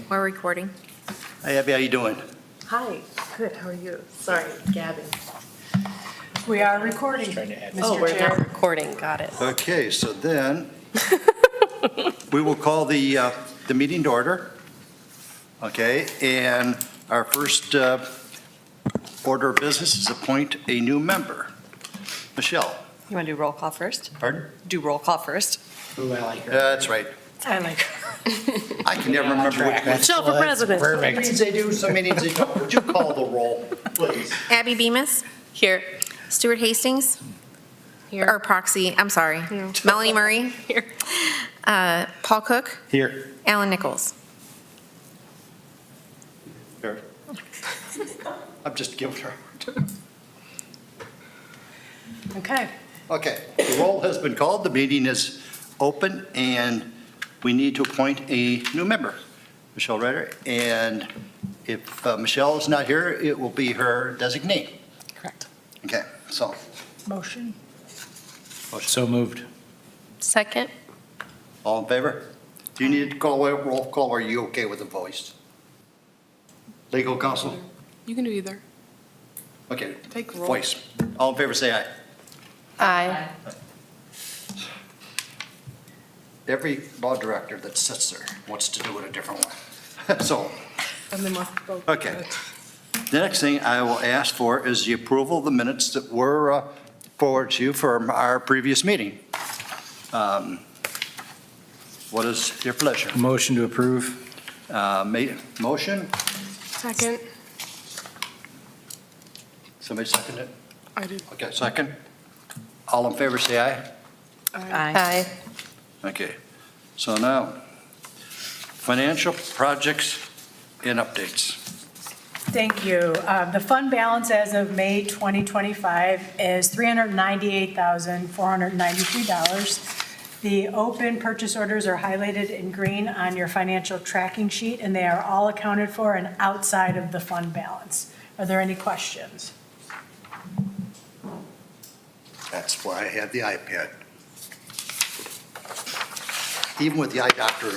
We're recording. Hey, Abby, how you doing? Hi, good, how are you? Sorry, Gavin. We are recording, Oh, Mr. we're now Chair. recording, got it. Okay, so then, we will call the meeting to order. Okay, and our first order of business is appoint a new member. Michelle, You want to do roll call first? pardon? Do roll call first. Ooh, I like her. That's right. I like her. I can never remember which ones. Michelle for president. Some Perfect. meetings they do, some meetings they don't. Would you call the roll, please? Abby Bemis? Here. Stuart Hastings? Here. Or proxy, I'm sorry. Melanie Murray? Here. Paul Cook? Here. Alan Nichols? Here. I'm just giving her. Okay, Okay, the roll has been called, the meeting is open, and we need to appoint a new member, Michelle Ryder, and if Michelle is not here, it will be her designee. Correct. Okay, so, motion. So moved. Second? all in favor? Do you need to call a roll call, or are you okay with the voice? Legal counsel? You can do either. Okay, Take roll. voice. All in favor, say aye. Aye. Every law director that sits there wants to do it a different way. So, And then let's vote. okay. The next thing I will ask for is the approval of the minutes that were forwarded to you from our previous meeting. What is your pleasure? Motion to approve. Motion? Second. Somebody second it? I did. Okay, second. All in favor, say aye. Aye. Okay. So now, financial projects and updates. Thank you. The fund balance as of May 2025 is $398,493. The open purchase orders are highlighted in green on your financial tracking sheet, and they are all accounted for and outside of the fund balance. Are there any questions? That's why I have the iPad. Even with the eye doctor.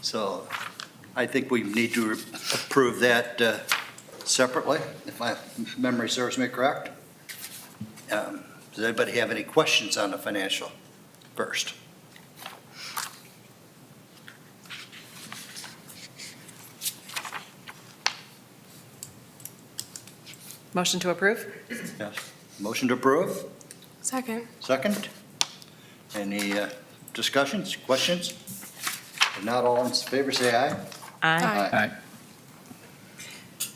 So I think we need to approve that separately, if my memory serves me correct. Does anybody have any questions on the financial first? Motion to approve? Yes. Motion to approve? Second. Second? Any discussions, questions? If not, all in favor, say aye. Aye. Aye.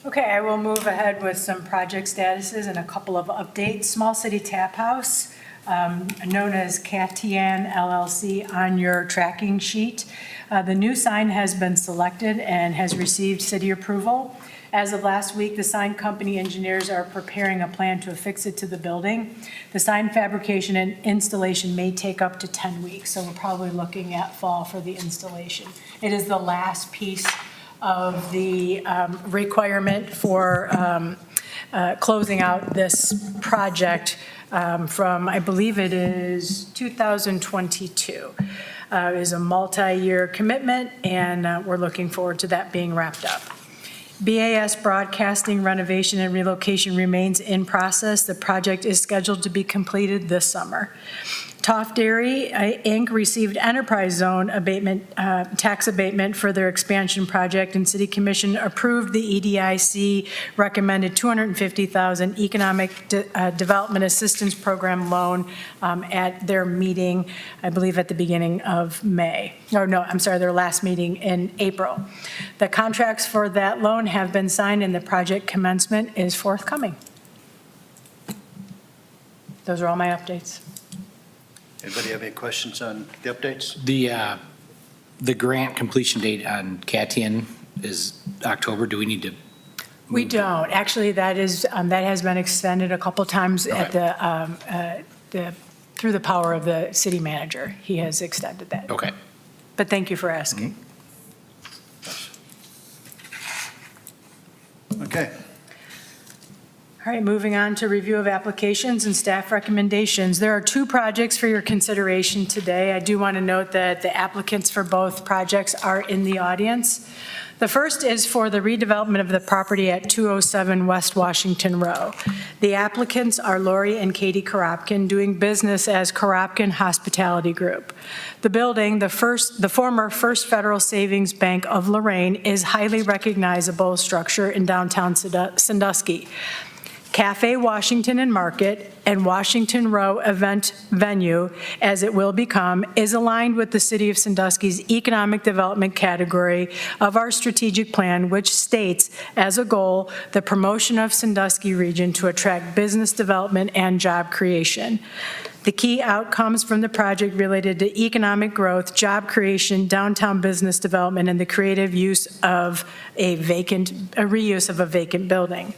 Okay, I will move ahead with some project statuses and a couple of updates. Small City Tap House, known as Catian LLC, on your tracking sheet. The new sign has been selected and has received city approval. As of last week, the sign company engineers are preparing a plan to affix it to the building. The sign fabrication and installation may take up to 10 weeks, so we're probably looking at fall for the installation. It is the last piece of the requirement for closing out this project from, I believe it is 2022. It is a multi-year commitment, and we're looking forward to that being wrapped up. BAS Broadcasting renovation and relocation remains in process. The project is scheduled to be completed this summer. Toft Dairy Inc. received enterprise zone abatement, tax abatement for their expansion project, and City Commission approved the EDIC recommended $250,000 Economic Development Assistance Program loan at their meeting, I believe at the beginning of May. Or no, I'm sorry, their last meeting in April. The contracts for that loan have been signed and the project commencement is forthcoming. Those are all my updates. Anybody have any questions on the updates? The grant completion date on Catian is October. Do we need to? We don't. Actually, that has been extended a couple times at through the power of the city manager. He has extended that. Okay. But thank you for asking. Okay. All right, moving on to review of applications and staff recommendations. There are two projects for your consideration today. I do want to note that the applicants for both projects are in the audience. The first is for the redevelopment of the property at 207 West Washington Row. The applicants are Lori and Katie Koropkin, doing business as Koropkin Hospitality Group. The building, the former First Federal Savings Bank of Lorraine, is highly recognizable structure in downtown Sandusky. Cafe Washington and Market and Washington Row event venue, as it will become, is aligned with the City of Sandusky's economic development category of our strategic plan, which states as a goal the promotion of Sandusky region to attract business development and job creation. The key outcomes from the project related to economic growth, job creation, downtown business development, and the creative use of a reuse of a vacant building.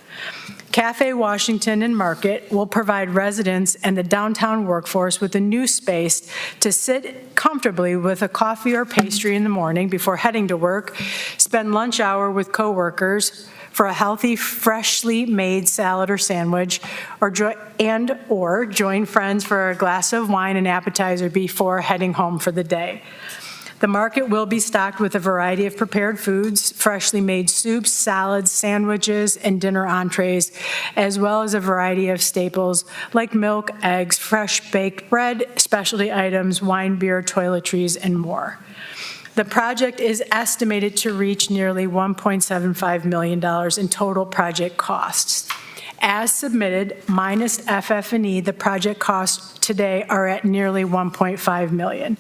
Cafe Washington and Market will provide residents and the downtown workforce with a new space to sit comfortably with a coffee or pastry in the morning before heading to work, spend lunch hour with coworkers for a healthy, freshly made salad or sandwich, or join friends for a glass of wine and appetizer before heading home for the day. The market will be stocked with a variety of prepared foods, freshly made soups, salads, sandwiches, and dinner entrees, as well as a variety of staples like milk, eggs, fresh baked bread, specialty items, wine, beer, toiletries, and more. The project is estimated to reach nearly $1.75 million in total project costs. As submitted, minus FF&E, the project costs today are at nearly $1.5 million.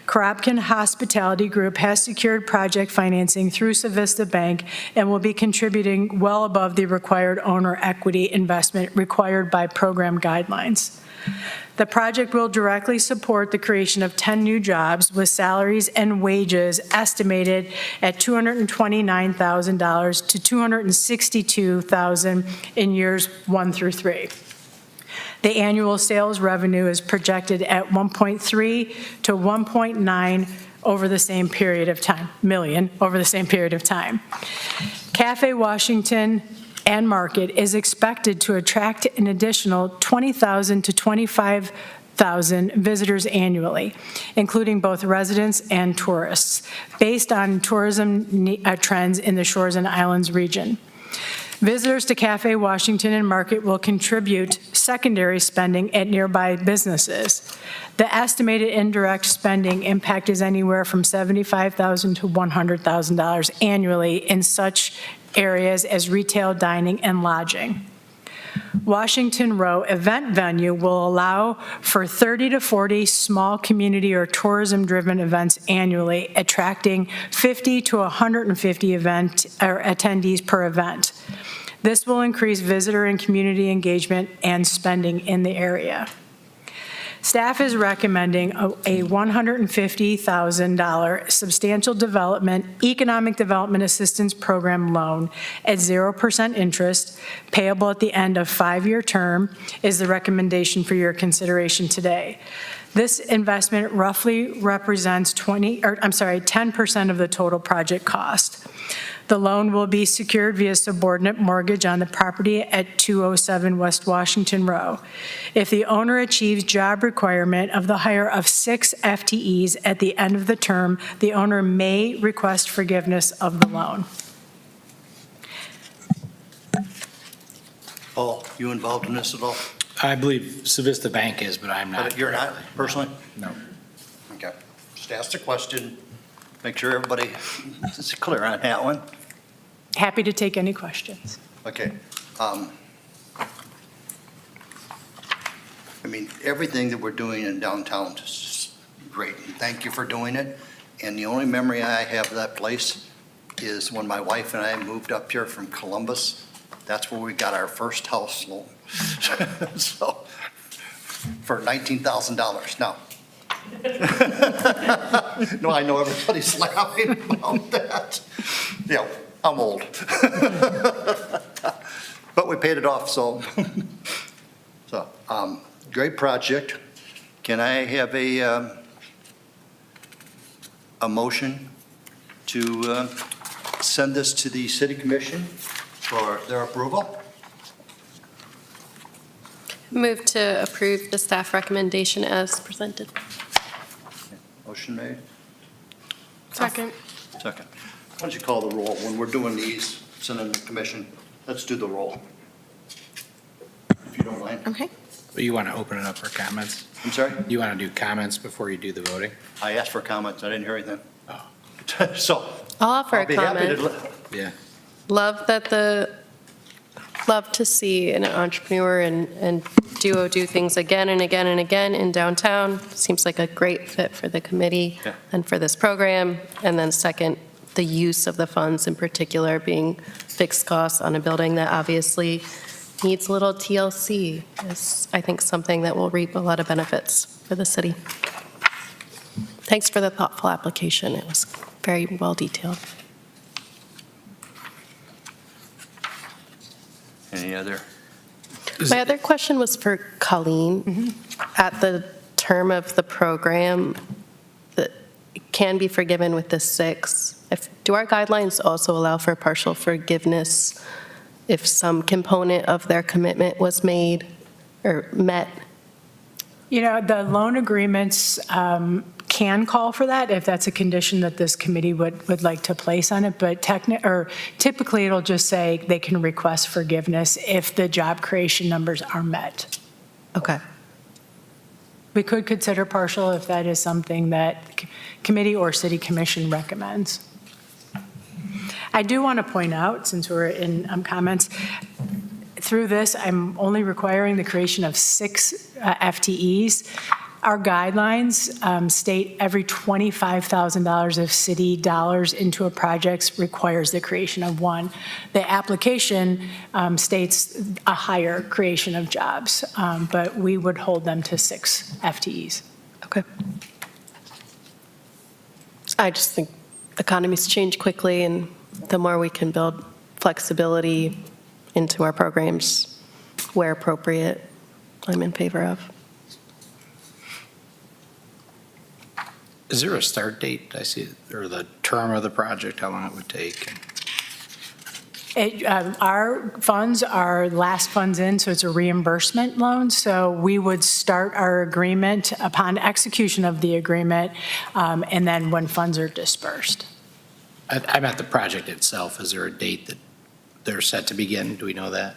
Koropkin Hospitality Group has secured project financing through Civista Bank and will be contributing well above the required owner equity investment required by program guidelines. The project will directly support the creation of 10 new jobs with salaries and wages estimated at $229,000 to $262,000 in years 1 through 3. The annual sales revenue is projected at 1.3 to 1.9 over the same period of time, million over the same period of time. Cafe Washington and Market is expected to attract an additional 20,000 to 25,000 visitors annually, including both residents and tourists, based on tourism trends in the Shores and Islands region. Visitors to Cafe Washington and Market will contribute secondary spending at nearby businesses. The estimated indirect spending impact is anywhere from $75,000 to $100,000 annually in such areas as retail, dining, and lodging. Washington Row event venue will allow for 30 to 40 small community or tourism-driven events annually, attracting 50 to 150 attendees per event. This will increase visitor and community engagement and spending in the area. Staff is recommending a $150,000 substantial development, economic development assistance program loan at 0% interest, payable at the end of 5-year term, is the recommendation for your consideration today. This investment roughly represents 10% of the total project cost. The loan will be secured via subordinate mortgage on the property at 207 West Washington Row. If the owner achieves job requirement of the hire of 6 FTEs at the end of the term, the owner may request forgiveness of the loan. Paul, you involved in this at all? I believe Civista Bank is, but I'm not. But you're not personally? No. Okay. Just ask the question. Make sure everybody is clear on that one. Happy to take any questions. Okay. I mean, everything that we're doing in downtown is just great. And thank you for doing it. And the only memory I have of that place is when my wife and I moved up here from Columbus. That's where we got our first house loan. So, for $19,000. Now, no, I know everybody's laughing about that. Yeah, I'm old. But we paid it off, so. Great project. Can I have a motion to send this to the city commission for their approval? Move to approve the staff recommendation as presented. Motion made. Second. Second. Why don't you call the roll? When we're doing these, sending the commission, let's do the roll. If you don't mind. Okay. But you want to open it up for comments? I'm sorry? You want to do comments before you do the voting? I asked for comments. I didn't hear anything. Oh. So. I'll offer I'll a be happy to comment. Yeah. Love to see an entrepreneur and duo do things again and again and again in downtown. Seems like a great fit for the committee Yeah. and for this program. And then second, the use of the funds in particular being fixed costs on a building that obviously needs a little TLC is, I think, something that will reap a lot of benefits for the city. Thanks for the thoughtful application. It was very well detailed. Any other? My other question was for Colleen. At the term of the program, that can be forgiven with the 6. Do our guidelines also allow for partial forgiveness if some component of their commitment was made or met? You know, the loan agreements can call for that if that's a condition that this committee would like to place on it, but typically it'll just say they can request forgiveness if the job creation numbers are met. Okay. We could consider partial if that is something that committee or city commission recommends. I do want to point out, since we're in comments, through this, I'm only requiring the creation of 6 FTEs. Our guidelines state every $25,000 of city dollars into a project requires the creation of 1. The application states a higher creation of jobs, but we would hold them to 6 FTEs. Okay. I just think economies change quickly, and the more we can build flexibility into our programs where appropriate, I'm in favor of. Is there a start date? I see, or the term of the project, how long it would take? Our funds are last funds in, so it's a reimbursement loan. So we would start our agreement upon execution of the agreement, and then when funds are dispersed. I meant the project itself. Is there a date that they're set to begin? Do we know that?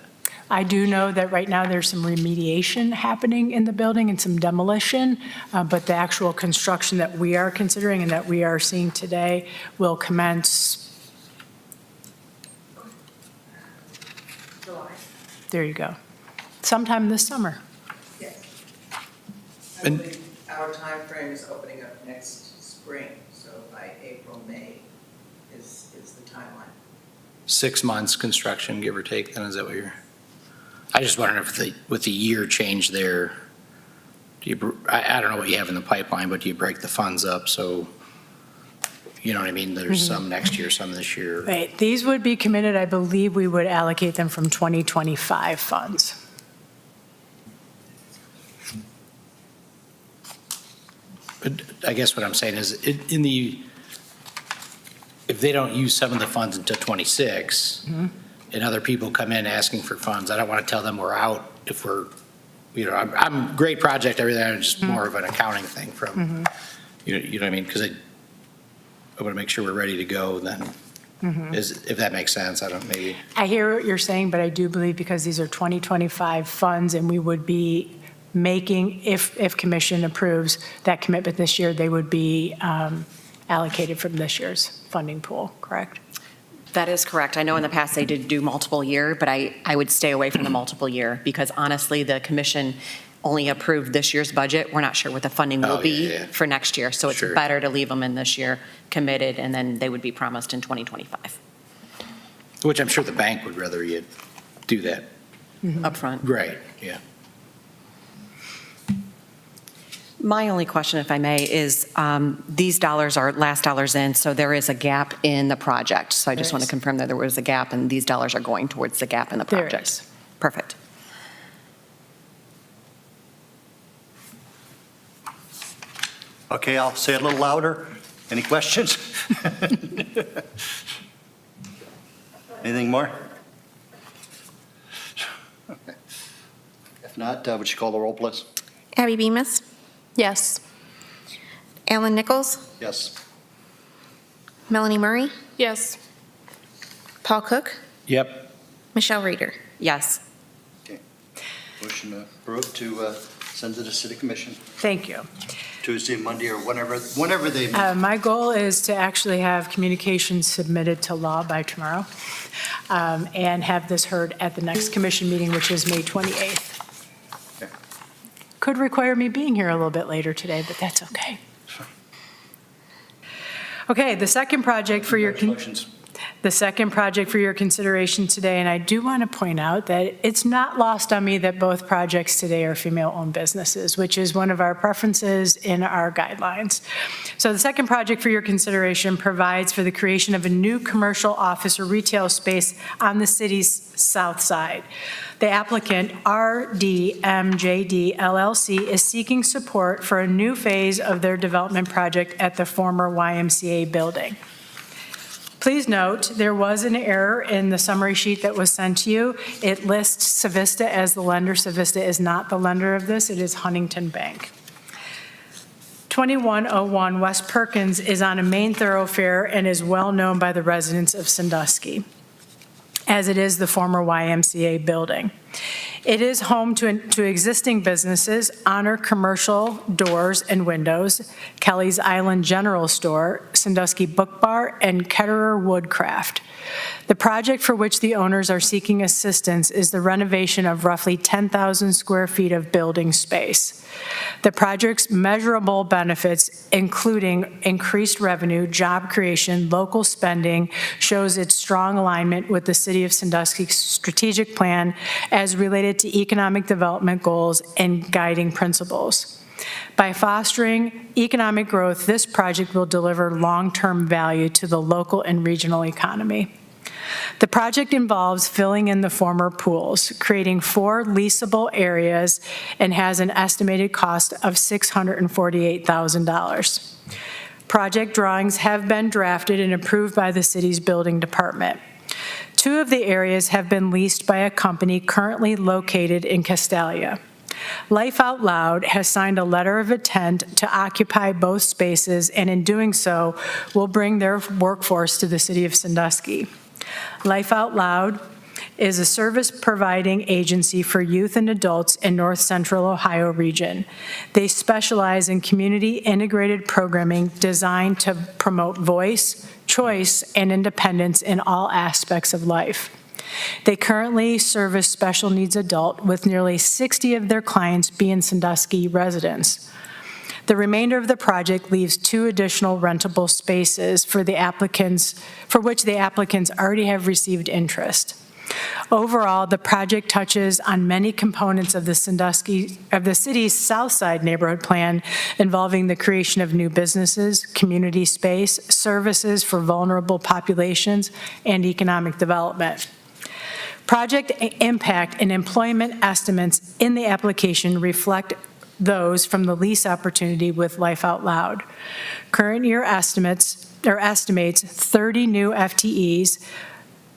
I do know that right now there's some remediation happening in the building and some demolition, but the actual construction that we are considering and that we are seeing today will commence. July. There you go. Sometime this summer. Yes. I And- believe our timeframe is opening up next spring, so by April, May is the timeline. 6 months construction, give or take, then is that what you're? I just wondered if with the year change there, I don't know what you have in the pipeline, but do you break the funds up so, you know what I mean? There's some next year, some this year. Right, these would be committed, I believe we would allocate them from 2025 funds. But I guess what I'm saying is, if they don't use some of the funds until '26, and other people come in asking for funds, I don't want to tell them we're out if we're, I'm great project, everything, it's just more of an accounting thing from, you know what I mean? Because I want to make sure we're ready to go then, if that makes sense, I don't, maybe. I hear what you're saying, but I do believe because these are 2025 funds and we would be making, if commission approves that commitment this year, they would be allocated from this year's funding pool, correct? That is correct. I know in the past they did do multiple year, but I would stay away from the multiple year because honestly, the commission only approved this year's budget. We're not sure what the funding will Oh, be yeah. for next year. So it's Sure. better to leave them in this year committed and then they would be promised in 2025 Which I'm sure the bank would rather you do that. upfront. Right, yeah. My only question, if I may, is these dollars are last dollars in, so there is a gap in the project. So I just There want to is. confirm that there was a gap and these dollars are going towards the gap in the There project. is. Perfect. Okay, I'll say it a little louder. Any questions? Anything more? If not, would you call the roll, please? Abby Bemis, Yes. Alan Nichols, Yes. Melanie Murray, Yes. Paul Cook, Yep. Michelle Reader. Yes. Motion approved to send to the city commission Thank you. Tuesday, Monday, or whenever they meet. My goal is to actually have communications submitted to law by tomorrow and have this heard at the next commission meeting, which is May 28th. Okay. Could require me being here a little bit later today, but that's okay. Okay, the second project for your. Congratulations. The second project for your consideration today, and I do want to point out that it's not lost on me that both projects today are female-owned businesses, which is one of our preferences in our guidelines. So the second project for your consideration provides for the creation of a new commercial office or retail space on the city's south side. The applicant, RDMJD LLC, is seeking support for a new phase of their development project at the former YMCA building. Please note, there was an error in the summary sheet that was sent to you. It lists Savista as the lender. Savista is not the lender of this. It is Huntington Bank. 2101 West Perkins is on a main thoroughfare and is well-known by the residents of Sandusky, as it is the former YMCA building. It is home to existing businesses, Honor Commercial Doors and Windows, Kelly's Island General Store, Sandusky Book Bar, and Ketterer Woodcraft. The project for which the owners are seeking assistance is the renovation of roughly 10,000 square feet of building space. The project's measurable benefits, including increased revenue, job creation, local spending, shows its strong alignment with the City of Sandusky's strategic plan as related to economic development goals and guiding principles. By fostering economic growth, this project will deliver long-term value to the local and regional economy. The project involves filling in the former pools, creating 4 leasable areas, and has an estimated cost of $648,000. Project drawings have been drafted and approved by the city's building department. 2 of the areas have been leased by a company currently located in Castalia. Life Out Loud has signed a letter of intent to occupy both spaces, and in doing so, will bring their workforce to the city of Sandusky. Life Out Loud is a service-providing agency for youth and adults in North Central Ohio region. They specialize in community-integrated programming designed to promote voice, choice, and independence in all aspects of life. They currently service special needs adult, with nearly 60 of their clients being Sandusky residents. The remainder of the project leaves 2 additional rentable spaces for which the applicants already have received interest. Overall, the project touches on many components of the city's South Side neighborhood plan, involving the creation of new businesses, community space, services for vulnerable populations, and economic development. Project impact and employment estimates in the application reflect those from the lease opportunity with Life Out Loud. Current year estimates 30 new FTEs,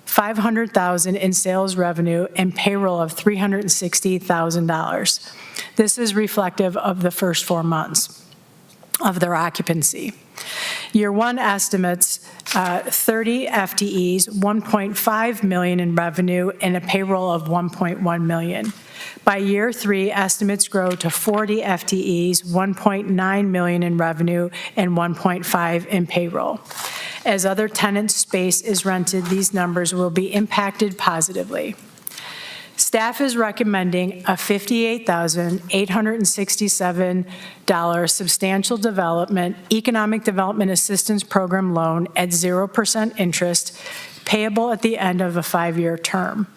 $500,000 in sales revenue, and payroll of $360,000. This is reflective of the first 4 months of their occupancy. Year 1 estimates 30 FTEs, $1.5 million in revenue, and a payroll of $1.1 million. By year 3, estimates grow to 40 FTEs, $1.9 million in revenue, and $1.5 in payroll. As other tenant space is rented, these numbers will be impacted positively. Staff is recommending a $58,867 substantial development, economic development assistance program loan at 0% interest, payable at the end of a 5-year term.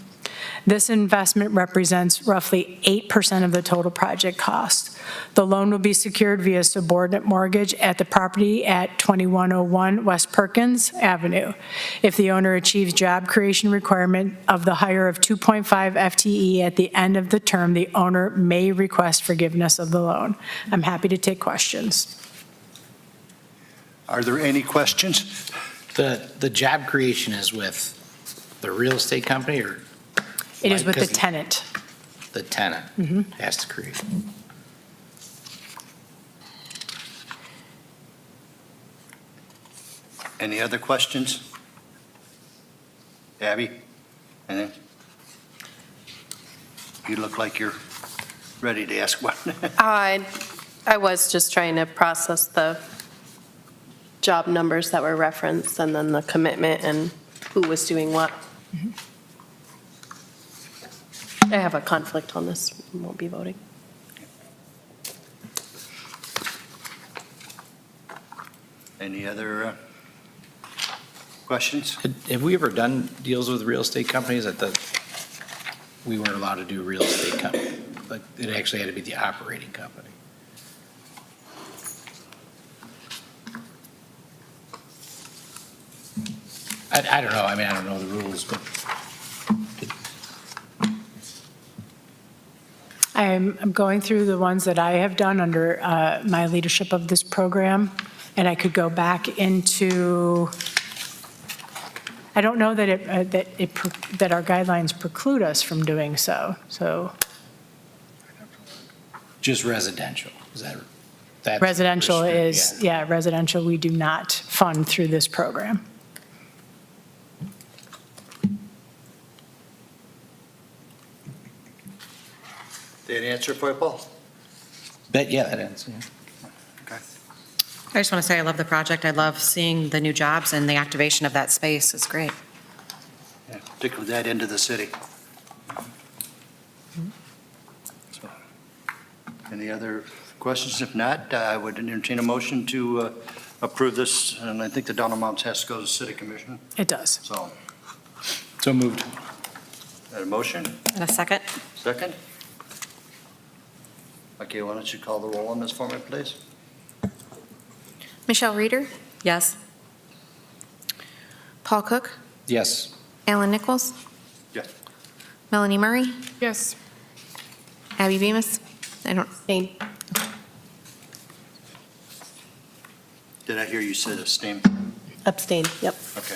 This investment represents roughly 8% of the total project cost. The loan will be secured via subordinate mortgage at the property at 2101 West Perkins Avenue. If the owner achieves job creation requirement of the hire of 2.5 FTE at the end of the term, the owner may request forgiveness of the loan. I'm happy to take questions. Are there any questions? The job creation is with the real estate company, or? It is with the Because- tenant. the tenant has to create. Any other questions? Abby? Anything? You look like you're ready to ask one. I was just trying to process the job numbers that were referenced and then the commitment and who was doing what. I have a conflict on this, won't be voting. Any other questions? Have we ever done deals with real estate companies? I thought we weren't allowed to do real estate company, but it actually had to be the operating company. I don't know, I mean, I don't know the rules, but I'm going through the ones that I have done under my leadership of this program, and I could go back into, I don't know that that our guidelines preclude us from doing so, so just residential, is that? that's residential restricted, is, yeah, residential, we do not fund through this program. Did that answer for you, Paul? But yeah, that ends, yeah. Okay. I just want to say I love the project. I love seeing the new jobs and the activation of that space. It's great. Yeah, particularly that end of the city. So, any other questions? If not, I would entertain a motion to approve this, and I think the dollar amounts has to go to the city commission, It does. so. So moved. That a motion? And a second? Second? Okay, why don't you call the roll on this for me, please? Michelle Reeder, Yes. Paul Cook, Yes. Alan Nichols, Yes. Melanie Murray, Yes. Abby Bemis. I don't, Abstain. Did I hear you say abstain? Abstain, yep. Okay.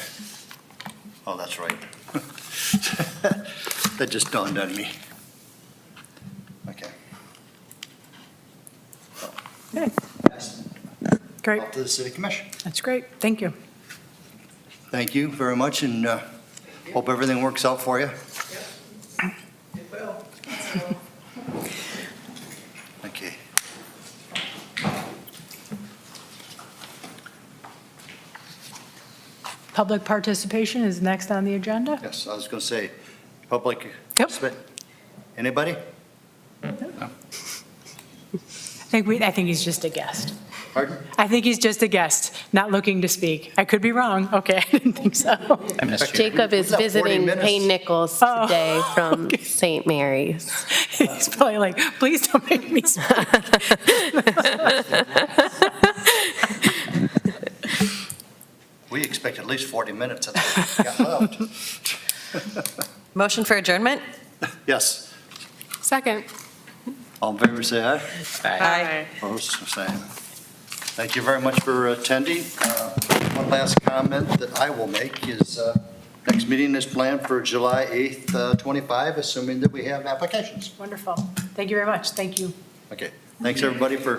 Oh, that's right. That just dawned on me. Okay. Okay, great. Up to the city commission. That's great. Thank you. Thank you very much, and hope everything works out for you. It will. Okay. Public participation is next on the agenda. Yes, I was going to say, public. Yep. Anybody? I think he's just a guest. Pardon? I think he's just a guest, not looking to speak. I could be wrong. Okay, I didn't think so. I missed you. Jacob is What's up, 40 visiting minutes? Payne Nichols Oh, today from okay. St. Mary's. He's probably like, please don't make me speak. We expect at least 40 minutes. Got left. Motion for adjournment? Yes. Second. All in favor, say aye. Aye. Opposed, same. Thank you very much for attending. One last comment that I will make is next meeting is planned for July 8th, 25, assuming that we have applications. Wonderful. Thank you very much. Thank you. Okay. Thanks, everybody, for